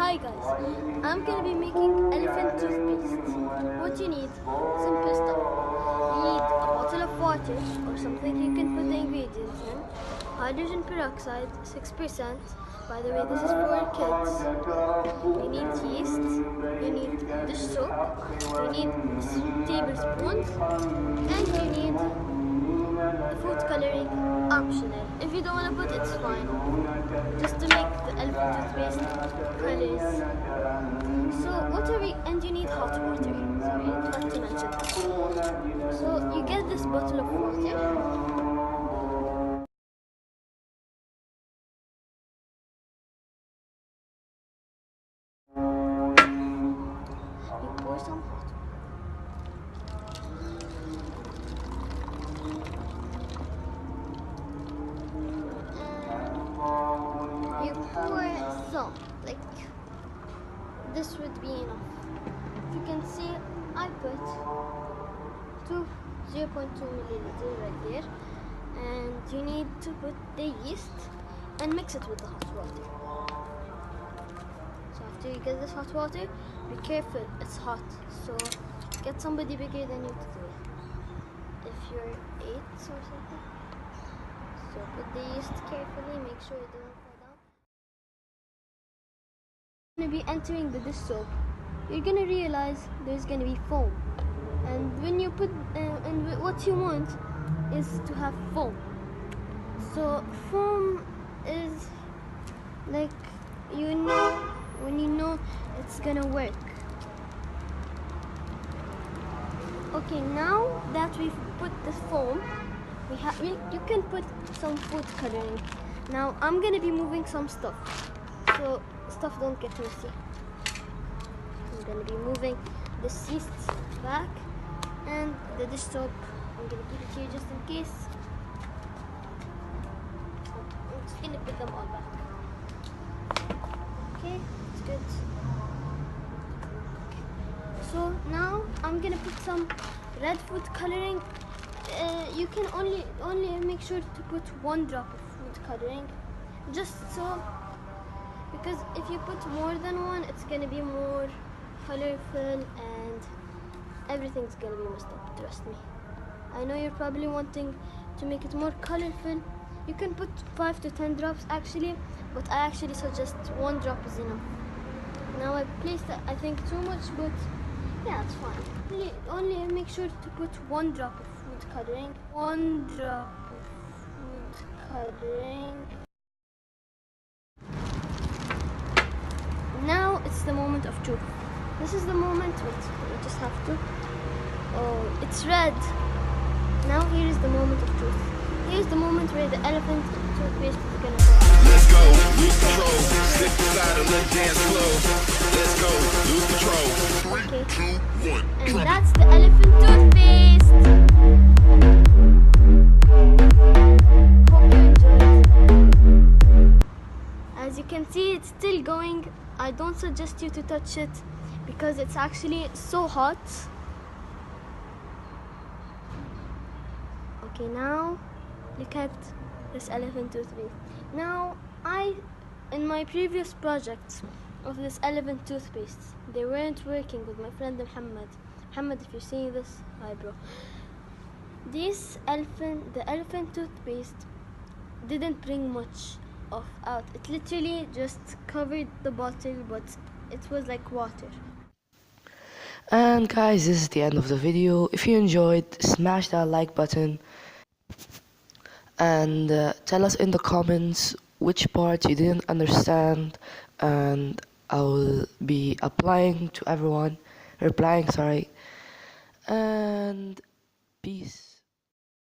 Hi guys, I'm gonna be making elephant toothpaste. What you need? Simple stuff. You need a bottle of water or something you can put the ingredients in. Hydrogen peroxide, 6%. By the way, this is for kids. You need yeast. You need dish soap. You need tablespoons, and you need the food coloring optional. If you don't want to put it, it's fine. Just to make the elephant toothpaste colors. So what are we? And you need hot water. Sorry, not to mention that. So you get this bottle of water. You pour some hot water. You pour some, like this would be enough. If you can see, I put 0.2 milliliters right there, and you need to put the yeast and mix it with the hot water. So after you get this hot water, be careful, it's hot, so get somebody bigger than you to do it. If you're 8 or something. So put the yeast carefully, make sure it doesn't fall down. You're going to be entering the dish soap. You're going to realize there's going to be foam. And when you put, and what you want is to have foam. So foam is like, you know, when you know it's going to work. Okay, now that we've put the foam, you can put some food coloring. Now I'm gonna be moving some stuff, so stuff don't get messy. I'm gonna be moving the yeast back and the dish soap. I'm gonna keep it here just in case. I'm just gonna put them all back. Okay, it's good. So now I'm gonna put some red food coloring. You can only make sure to put 1 drop of food coloring, just so, because if you put more than one, it's gonna be more colorful and everything's gonna be messed up. Trust me. I know you're probably wanting to make it more colorful. You can put 5 to 10 drops actually, but I actually suggest 1 drop is enough. Now I placed, I think, too much, but yeah, it's fine. Only make sure to put 1 drop of food coloring. 1 drop of food coloring. Now it's the moment of truth. This is the moment. Wait, we just have to. Oh, it's red. Now here is the moment of truth. Here's the moment where the elephant toothpaste is gonna go. Let's go, lose control. Step aside and let dance flow. Let's go, lose control. 3, 2, 1. And that's the elephant toothpaste. Hope you enjoyed. As you can see, it's still going. I don't suggest you to touch it because it's actually so hot. Okay, now look at this elephant toothpaste. Now, in my previous projects of this elephant toothpaste, they weren't working with my friend Muhammad. Muhammad, if you're seeing this, hi bro. The elephant toothpaste didn't bring much out. It literally just covered the bottle, but it was like water. And guys, this is the end of the video. If you enjoyed, smash that like button and tell us in the comments which part you didn't understand, and I will be replying, sorry, and peace.